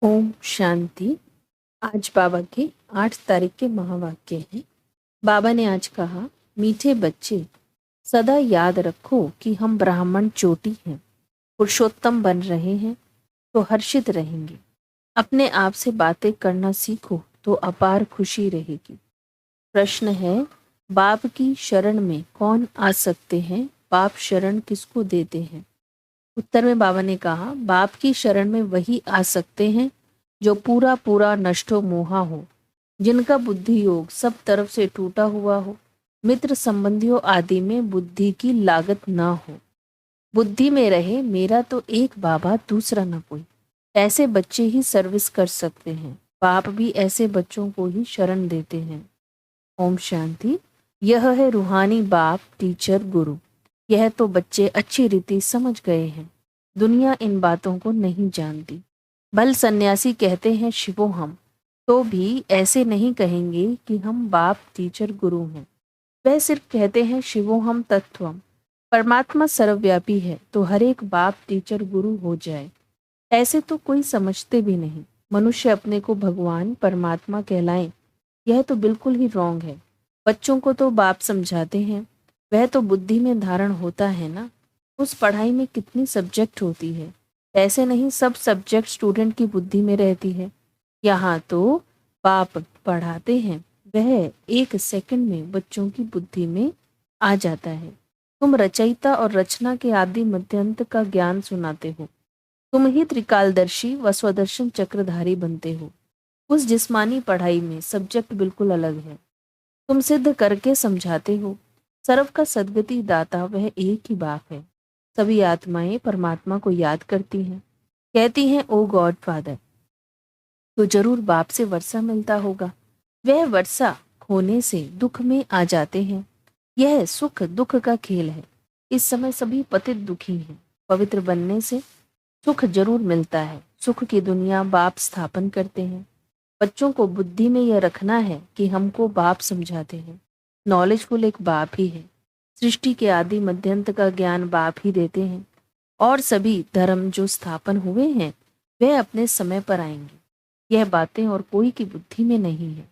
ओम शांति। आज बाबा के 8 तारीख के महावाक्य हैं। बाबा ने आज कहा, मीठे बच्चे, सदा याद रखो कि हम ब्राह्मण चोटी हैं, पुरुषोत्तम बन रहे हैं तो हर्षित रहेंगे। अपने आप से बातें करना सीखो तो अपार खुशी रहेगी। प्रश्न है, बाप की शरण में कौन आ सकते हैं? बाप शरण किसको देते हैं? उत्तर में बाबा ने कहा, बाप की शरण में वही आ सकते हैं जो पूरा पूरा नष्टो मोहा हो, जिनका बुद्धि योग सब तरफ से टूटा हुआ हो, मित्र संबंधियों आदि में बुद्धि की लागत ना हो, बुद्धि में रहे मेरा तो एक बाबा दूसरा न कोई। ऐसे बच्चे ही सर्विस कर सकते हैं। बाप भी ऐसे बच्चों को ही शरण देते हैं। ओम शांति। यह है रूहानी बाप, टीचर, गुरु। यह तो बच्चे अच्छी रीति समझ गए हैं। दुनिया इन बातों को नहीं जानती। भल सन्यासी कहते हैं शिवो हम, तो भी ऐसे नहीं कहेंगे कि हम बाप, टीचर, गुरु हैं। वह सिर्फ कहते हैं शिवो हम तत्वम। परमात्मा सर्वव्यापी है तो हर एक बाप, टीचर, गुरु हो जाए, ऐसे तो कोई समझते भी नहीं। मनुष्य अपने को भगवान, परमात्मा कहलाएं, यह तो बिल्कुल ही रॉन्ग है। बच्चों को तो बाप समझाते हैं, वह तो बुद्धि में धारण होता है ना। उस पढ़ाई में कितनी सब्जेक्ट होती है, ऐसे नहीं सब सब्जेक्ट स्टूडेंट की बुद्धि में रहती है। यहाँ तो बाप पढ़ाते हैं, वह 1 सेकंड में बच्चों की बुद्धि में आ जाता है। तुम रचयिता और रचना के आदि मध्यंत का ज्ञान सुनाते हो। तुम ही त्रिकालदर्शी व स्वदर्शन चक्रधारी बनते हो। उस जिस्मानी पढ़ाई में सब्जेक्ट बिल्कुल अलग है। तुम सिद्ध करके समझाते हो। सर्व का सद्गति दाता वह एक ही बाप है। सभी आत्माएं परमात्मा को याद करती हैं, कहती हैं ओ गॉड फादर, तो जरूर बाप से वर्षा मिलता होगा। वह वर्षा खोने से दुख में आ जाते हैं। यह सुख दुख का खेल है। इस समय सभी पतित दुखी हैं। पवित्र बनने से सुख जरूर मिलता है। सुख की दुनिया बाप स्थापन करते हैं। बच्चों को बुद्धि में यह रखना है कि हमको बाप समझाते हैं। नॉलेजफुल एक बाप ही है। सृष्टि के आदि मध्यंत का ज्ञान बाप ही देते हैं। और सभी धर्म जो स्थापन हुए हैं वह अपने समय पर आएंगे। यह बातें और कोई की बुद्धि में नहीं है।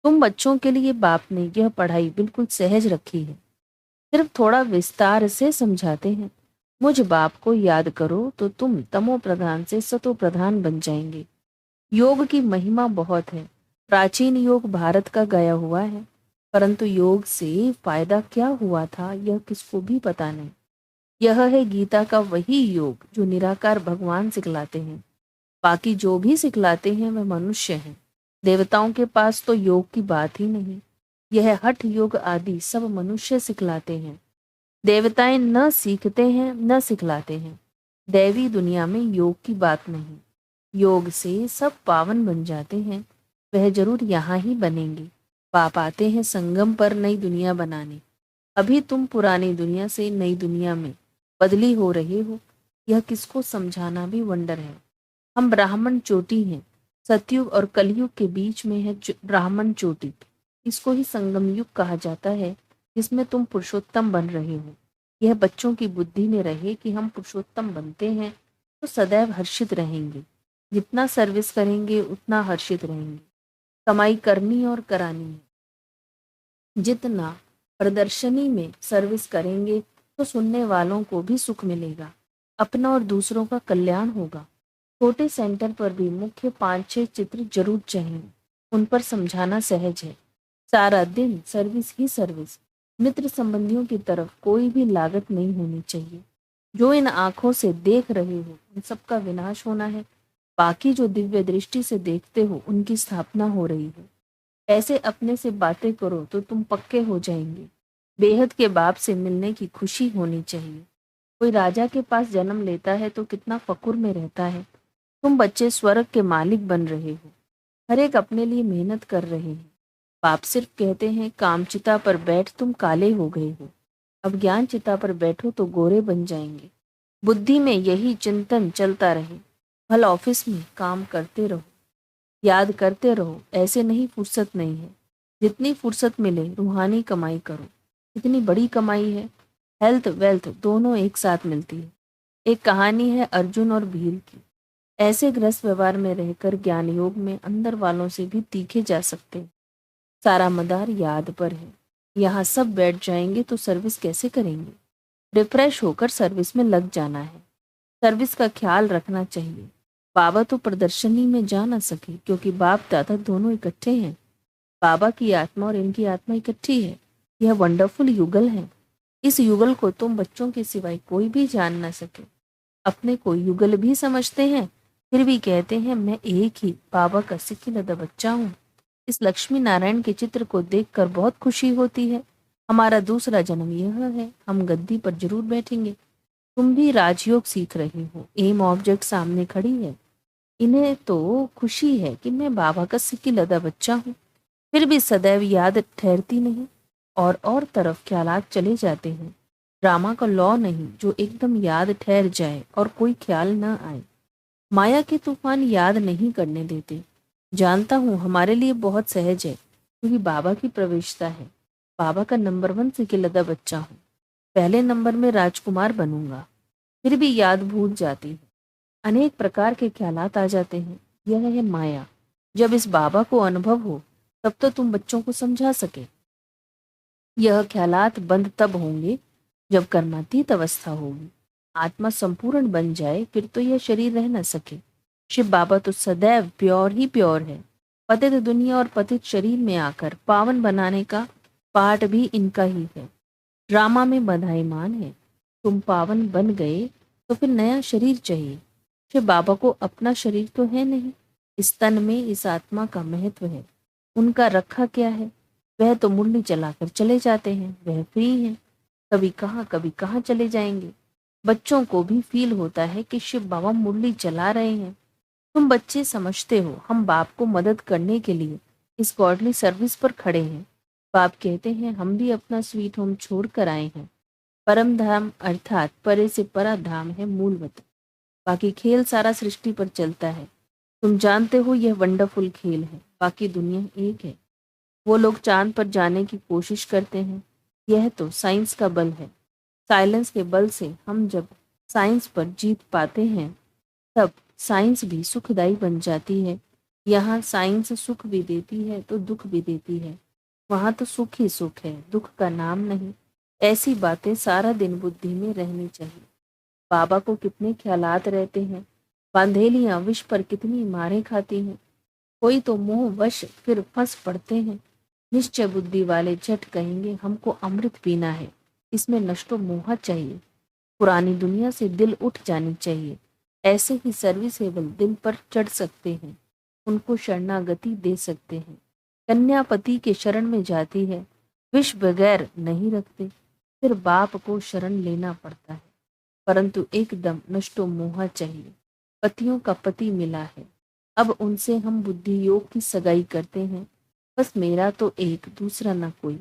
तुम बच्चों के लिए बाप ने यह पढ़ाई बिल्कुल सहज रखी है। सिर्फ थोड़ा विस्तार से समझाते हैं। मुझ बाप को याद करो तो तुम तमो प्रधान से सतो प्रधान बन जाएंगे। योग की महिमा बहुत है। प्राचीन योग भारत का गया हुआ है, परंतु योग से फायदा क्या हुआ था यह किसको भी पता नहीं। यह है गीता का वही योग जो निराकार भगवान सिखलाते हैं। बाकी जो भी सिखलाते हैं वह मनुष्य हैं। देवताओं के पास तो योग की बात ही नहीं। यह हठ योग आदि सब मनुष्य सिखलाते हैं। देवताएं न सीखते हैं न सिखलाते हैं। दैवी दुनिया में योग की बात नहीं। योग से सब पावन बन जाते हैं। वह जरूर यहाँ ही बनेंगे। बाप आते हैं संगम पर नई दुनिया बनाने। अभी तुम पुरानी दुनिया से नई दुनिया में बदली हो रहे हो। यह किसको समझाना भी वंडर है। हम ब्राह्मण चोटी हैं। सतयुग और कलयुग के बीच में है ब्राह्मण चोटी। इसको ही संगम युग कहा जाता है, जिसमें तुम पुरुषोत्तम बन रहे हो। यह बच्चों की बुद्धि में रहे कि हम पुरुषोत्तम बनते हैं तो सदैव हर्षित रहेंगे। जितना सर्विस करेंगे उतना हर्षित रहेंगे। कमाई करनी और करानी है। जितना प्रदर्शनी में सर्विस करेंगे तो सुनने वालों को भी सुख मिलेगा, अपना और दूसरों का कल्याण होगा। छोटे सेंटर पर भी मुख्य 5-6 चित्र जरूर चाहिए। उन पर समझाना सहज है। सारा दिन सर्विस ही सर्विस। मित्र संबंधियों की तरफ कोई भी लागत नहीं होनी चाहिए। जो इन आंखों से देख रहे हो उन सबका विनाश होना है। बाकी जो दिव्य दृष्टि से देखते हो उनकी स्थापना हो रही है। ऐसे अपने से बातें करो तो तुम पक्के हो जाएंगे। बेहद के बाप से मिलने की खुशी होनी चाहिए। कोई राजा के पास जन्म लेता है तो कितना फकुर में रहता है। तुम बच्चे स्वर्ग के मालिक बन रहे हो। हर एक अपने लिए मेहनत कर रहे हैं। बाप सिर्फ कहते हैं कामचिता पर बैठ तुम काले हो गए हो, अब ज्ञान चिता पर बैठो तो गोरे बन जाएंगे। बुद्धि में यही चिंतन चलता रहे। भल ऑफिस में काम करते रहो, याद करते रहो। ऐसे नहीं फुर्सत नहीं है। जितनी फुर्सत मिले रूहानी कमाई करो। इतनी बड़ी कमाई है। हेल्थ वेल्थ दोनों एक साथ मिलती है। एक कहानी है अर्जुन और भील की। ऐसे गृहस्थ व्यवहार में रहकर ज्ञान योग में अंदर वालों से भी तीखे जा सकते हैं। सारा मदार याद पर है। यहाँ सब बैठ जाएंगे तो सर्विस कैसे करेंगे? रिफ्रेश होकर सर्विस में लग जाना है। सर्विस का ख्याल रखना चाहिए। बाबा तो प्रदर्शनी में जा ना सके क्योंकि बाप दादा दोनों इकट्ठे हैं। बाबा की आत्मा और इनकी आत्मा इकट्ठी है। यह वंडरफुल युगल है। इस युगल को तुम बच्चों के सिवाय कोई भी जान ना सके। अपने को युगल भी समझते हैं, फिर भी कहते हैं मैं एक ही बाबा का सिक्किलदा बच्चा हूँ। इस लक्ष्मी नारायण के चित्र को देखकर बहुत खुशी होती है। हमारा दूसरा जन्म यह है, हम गद्दी पर जरूर बैठेंगे। तुम भी राजयोग सीख रही हो। एम ऑब्जेक्ट सामने खड़ी है। इन्हें तो खुशी है कि मैं बाबा का सिक्किलदा बच्चा हूँ, फिर भी सदैव याद ठहरती नहीं और तरफ ख्यालात चले जाते हैं। ड्रामा का लॉ नहीं जो एकदम याद ठहर जाए और कोई ख्याल न आए। माया के तूफान याद नहीं करने देते। जानता हूँ हमारे लिए बहुत सहज है क्योंकि बाबा की प्रवेशता है। बाबा का नंबर 1 सिक्किलदा बच्चा हूँ। पहले नंबर में राजकुमार बनूंगा। फिर भी याद भूल जाती है। अनेक प्रकार के ख्यालात आ जाते हैं। यह है माया। जब इस बाबा को अनुभव हो तब तो तुम बच्चों को समझा सके। यह ख्यालात बंद तब होंगे जब कर्मातीत अवस्था होगी। आत्मा संपूर्ण बन जाए फिर तो यह शरीर रह न सके। शिव बाबा तो सदैव प्योर ही प्योर है। पतित दुनिया और पतित शरीर में आकर पावन बनाने का पाठ भी इनका ही है। ड्रामा में बधाईमान है। तुम पावन बन गए तो फिर नया शरीर चाहिए। शिव बाबा को अपना शरीर तो है नहीं। इस तन में इस आत्मा का महत्व है। उनका रखा क्या है? वह तो मुरली चलाकर चले जाते हैं। वह फ्री हैं। कभी कहाँ चले जाएंगे। बच्चों को भी फील होता है कि शिव बाबा मुरली चला रहे हैं। तुम बच्चे समझते हो हम बाप को मदद करने के लिए इस गॉडली सर्विस पर खड़े हैं। बाप कहते हैं हम भी अपना स्वीट होम छोड़ कर आए हैं। परम धाम अर्थात परे से परा धाम है मूल वतन। बाकी खेल सारा सृष्टि पर चलता है। तुम जानते हो यह वंडरफुल खेल है। बाकी दुनिया एक है। वो लोग चांद पर जाने की कोशिश करते हैं। यह तो साइंस का बल है। साइलेंस के बल से हम जब साइंस पर जीत पाते हैं तब साइंस भी सुखदायी बन जाती है। यहाँ साइंस सुख भी देती है तो दुख भी देती है। वहाँ तो सुख ही सुख है, दुख का नाम नहीं। ऐसी बातें सारा दिन बुद्धि में रहनी चाहिए। बाबा को कितने ख्यालात रहते हैं। बांधेलियां विष पर कितनी मारें खाती हैं। कोई तो मोह वश फिर फंस पड़ते हैं। निश्चय बुद्धि वाले झट कहेंगे हमको अमृत पीना है, इसमें नष्टो मोह चाहिए। पुरानी दुनिया से दिल उठ जानी चाहिए। ऐसे ही सर्विसेबल दिल पर चढ़ सकते हैं। उनको शरणागति दे सकते हैं। कन्या पति के शरण में जाती है, विष बगैर नहीं रखते, फिर बाप को शरण लेना पड़ता है। परंतु एकदम नष्टो मोह चाहिए। पतियों का पति मिला है, अब उनसे हम बुद्धि योग की सगाई करते हैं। बस मेरा तो एक, दूसरा न कोई।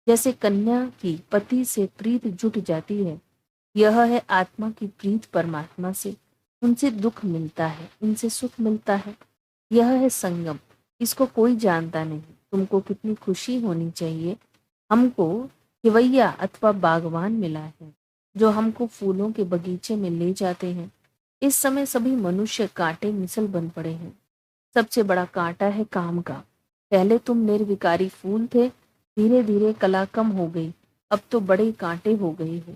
जैसे कन्या की पति से प्रीत जुट जाती है, यह है आत्मा की प्रीत परमात्मा से। उनसे दुख मिलता है, इनसे सुख मिलता है। यह है संगम। इसको कोई जानता नहीं। तुमको कितनी खुशी होनी चाहिए। हमको हिवैया अथवा बागवान मिला है जो हमको फूलों के बगीचे में ले जाते हैं। इस समय सभी मनुष्य कांटे मिसल बन पड़े हैं। सबसे बड़ा कांटा है काम का। पहले तुम निर्विकारी फूल थे, धीरे धीरे कला कम हो गई, अब तो बड़े कांटे हो गए हो।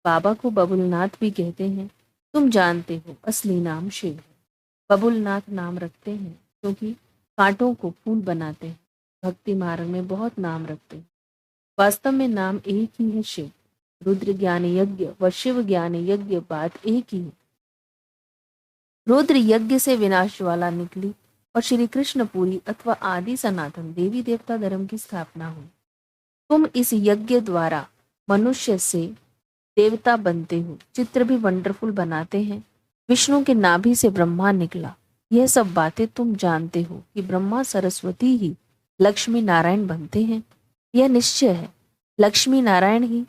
बाबा को बबुलनाथ भी कहते हैं। तुम जानते हो असली नाम शिव है। बबुलनाथ नाम रखते हैं क्योंकि कांटों को फूल बनाते हैं। भक्ति मार्ग में बहुत नाम रखते हैं। वास्तव में नाम एक ही है, शिव। रुद्र ज्ञान यज्ञ व शिव ज्ञान यज्ञ बात एक ही है। रुद्र यज्ञ से विनाश ज्वाला निकली और श्री कृष्णपुरी अथवा आदि सनातन देवी देवता धर्म की स्थापना हुई। तुम इस यज्ञ द्वारा मनुष्य से देवता बनते हो। चित्र भी वंडरफुल बनाते हैं। विष्णु के नाभि से ब्रह्मा निकला। यह सब बातें तुम जानते हो कि ब्रह्मा सरस्वती ही लक्ष्मी नारायण बनते हैं। यह निश्चय है। लक्ष्मी नारायण ही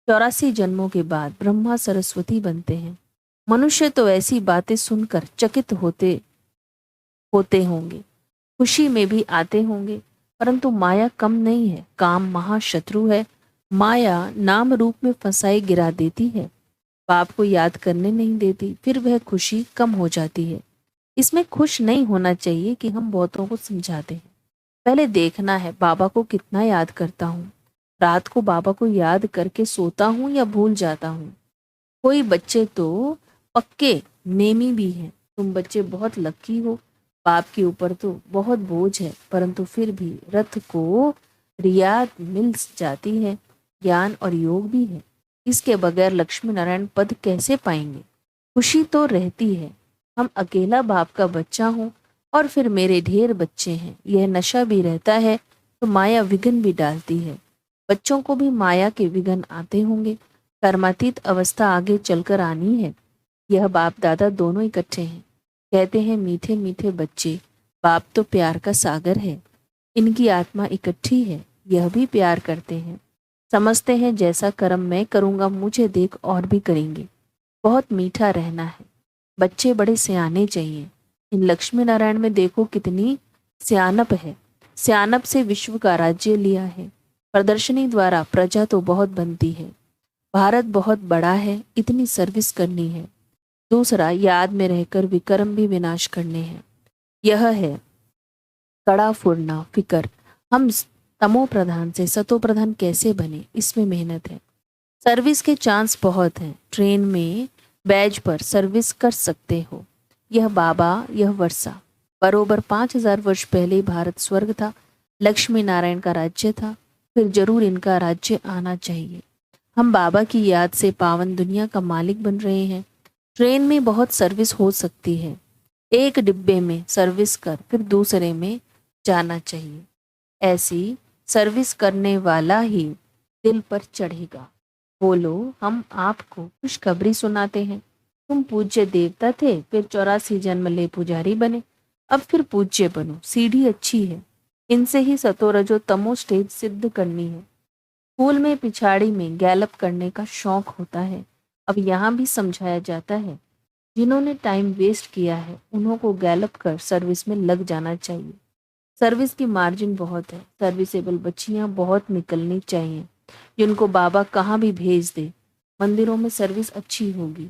84 जन्मों के बाद ब्रह्मा सरस्वती बनते हैं। मनुष्य तो ऐसी बातें सुनकर चकित होते होते होंगे, खुशी में भी आते होंगे, परंतु माया कम नहीं है। काम महाशत्रु है। माया नाम रूप में फंसाई गिरा देती है। बाप को याद करने नहीं देती, फिर वह खुशी कम हो जाती है। इसमें खुश नहीं होना चाहिए कि हम बहुतों को समझाते हैं। पहले देखना है बाबा को कितना याद करता हूँ। रात को बाबा को याद करके सोता हूँ या भूल जाता हूँ। कोई बच्चे तो पक्के नेमी भी हैं। तुम बच्चे बहुत लकी हो। बाप के ऊपर तो बहुत बोझ है, परंतु फिर भी रथ को रियाद मिल जाती है। ज्ञान और योग भी है। इसके बगैर लक्ष्मी नारायण पद कैसे पाएंगे? खुशी तो रहती है। हम अकेला बाप का बच्चा हूँ और फिर मेरे ढेर बच्चे हैं। यह नशा भी रहता है तो माया विघ्न भी डालती है। बच्चों को भी माया के विघ्न आते होंगे। कर्मातीत अवस्था आगे चलकर आनी है। यह बाप दादा दोनों इकट्ठे हैं। कहते हैं मीठे मीठे बच्चे, बाप तो प्यार का सागर है। इनकी आत्मा इकट्ठी है, यह भी प्यार करते हैं। समझते हैं जैसा कर्म मैं करूंगा मुझे देख और भी करेंगे। बहुत मीठा रहना है। बच्चे बड़े सियाने चाहिए। इन लक्ष्मी नारायण में देखो कितनी सियानप है। सियानप से विश्व का राज्य लिया है। प्रदर्शनी द्वारा प्रजा तो बहुत बनती है। भारत बहुत बड़ा है, इतनी सर्विस करनी है। दूसरा, याद में रहकर विक्रम भी विनाश करने हैं। यह है कड़ा फुरना फिकर। हम तमो प्रधान से सतो प्रधान कैसे बने, इसमें मेहनत है। सर्विस के चांस बहुत हैं। ट्रेन में बैज पर सर्विस कर सकते हो। यह बाबा, यह वर्षा। बरोबर 5000 वर्ष पहले भारत स्वर्ग था। लक्ष्मी नारायण का राज्य था। फिर जरूर इनका राज्य आना चाहिए। हम बाबा की याद से पावन दुनिया का मालिक बन रहे हैं। ट्रेन में बहुत सर्विस हो सकती है। एक डिब्बे में सर्विस कर फिर दूसरे में जाना चाहिए। ऐसी सर्विस करने वाला ही दिल पर चढ़ेगा। बोलो, हम आपको खुशखबरी सुनाते हैं। तुम पूज्य देवता थे, फिर 84 जन्म ले पुजारी बने। अब फिर पूज्य बनो। सीढ़ी अच्छी है, इनसे ही सतो रजो तमो स्टेज सिद्ध करनी है। स्कूल में पिछाड़ी में गैलप करने का शौक होता है। अब यहाँ भी समझाया जाता है, जिन्होंने टाइम वेस्ट किया है उन्हों को गैलप कर सर्विस में लग जाना चाहिए। सर्विस की मार्जिन बहुत है। सर्विसेबल बच्चियां बहुत निकलनी चाहिए, जिनको बाबा कहाँ भी भेज दे। मंदिरों में सर्विस अच्छी होगी।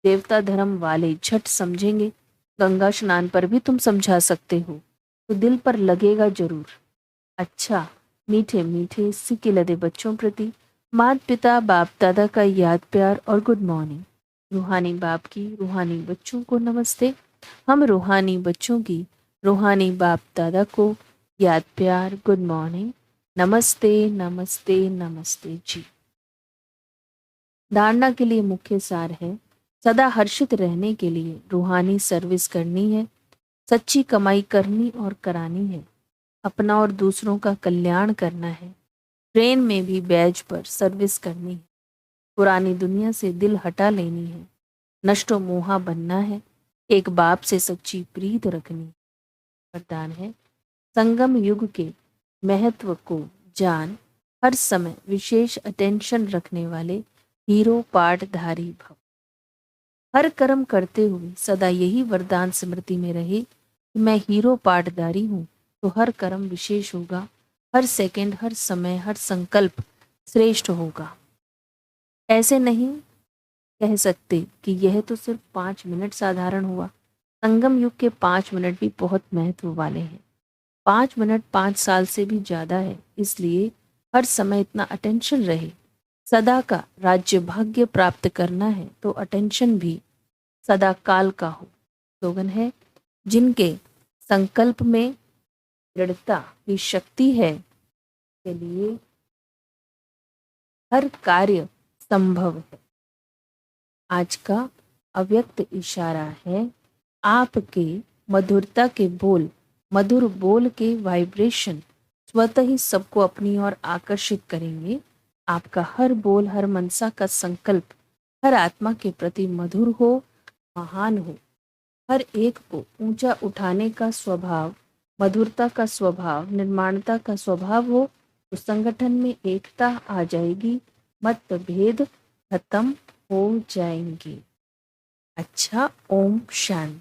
देवता धर्म वाले झट समझेंगे। गंगा स्नान पर भी तुम समझा सकते हो, तो दिल पर लगेगा जरूर। अच्छा, मीठे मीठे सिक्के लदे बच्चों प्रति माता पिता बाप दादा का याद प्यार और गुड मॉर्निंग। रूहानी बाप की रूहानी बच्चों को नमस्ते। हम रूहानी बच्चों की रूहानी बाप दादा को याद प्यार गुड मॉर्निंग। नमस्ते नमस्ते नमस्ते जी। धारणा के लिए मुख्य सार है, सदा हर्षित रहने के लिए रूहानी सर्विस करनी है। सच्ची कमाई करनी और करानी है। अपना और दूसरों का कल्याण करना है। ट्रेन में भी बैज पर सर्विस करनी है। पुरानी दुनिया से दिल हटा लेनी है। नष्टो मोहा बनना है। एक बाप से सच्ची प्रीत रखनी। वरदान है, संगम युग के महत्व को जान, हर समय विशेष अटेंशन रखने वाले हीरो पाठधारी भव। हर कर्म करते हुए सदा यही वरदान स्मृति में रहे कि मैं हीरो पाठधारी हूँ, तो हर कर्म विशेष होगा। हर सेकंड, हर समय, हर संकल्प श्रेष्ठ होगा। ऐसे नहीं कह सकते कि यह तो सिर्फ 5 मिनट साधारण हुआ। संगम युग के 5 मिनट भी बहुत महत्व वाले हैं। 5 मिनट 5 साल से भी ज्यादा है। इसलिए हर समय इतना अटेंशन रहे। सदा का राज्य भाग्य प्राप्त करना है तो अटेंशन भी सदा काल का हो। स्लोगन है, जिनके संकल्प में दृढ़ता की शक्ति है, के लिए हर कार्य संभव है। आज का अव्यक्त इशारा है, आपके मधुरता के बोल, मधुर बोल के वाइब्रेशन स्वतः ही सबको अपनी ओर आकर्षित करेंगे। आपका हर बोल, हर मनसा का संकल्प हर आत्मा के प्रति मधुर हो, महान हो। हर एक को ऊंचा उठाने का स्वभाव, मधुरता का स्वभाव, निर्माणता का स्वभाव हो, तो संगठन में एकता आ जाएगी। मतभेद खत्म हो जाएंगे। अच्छा, ओम शांति।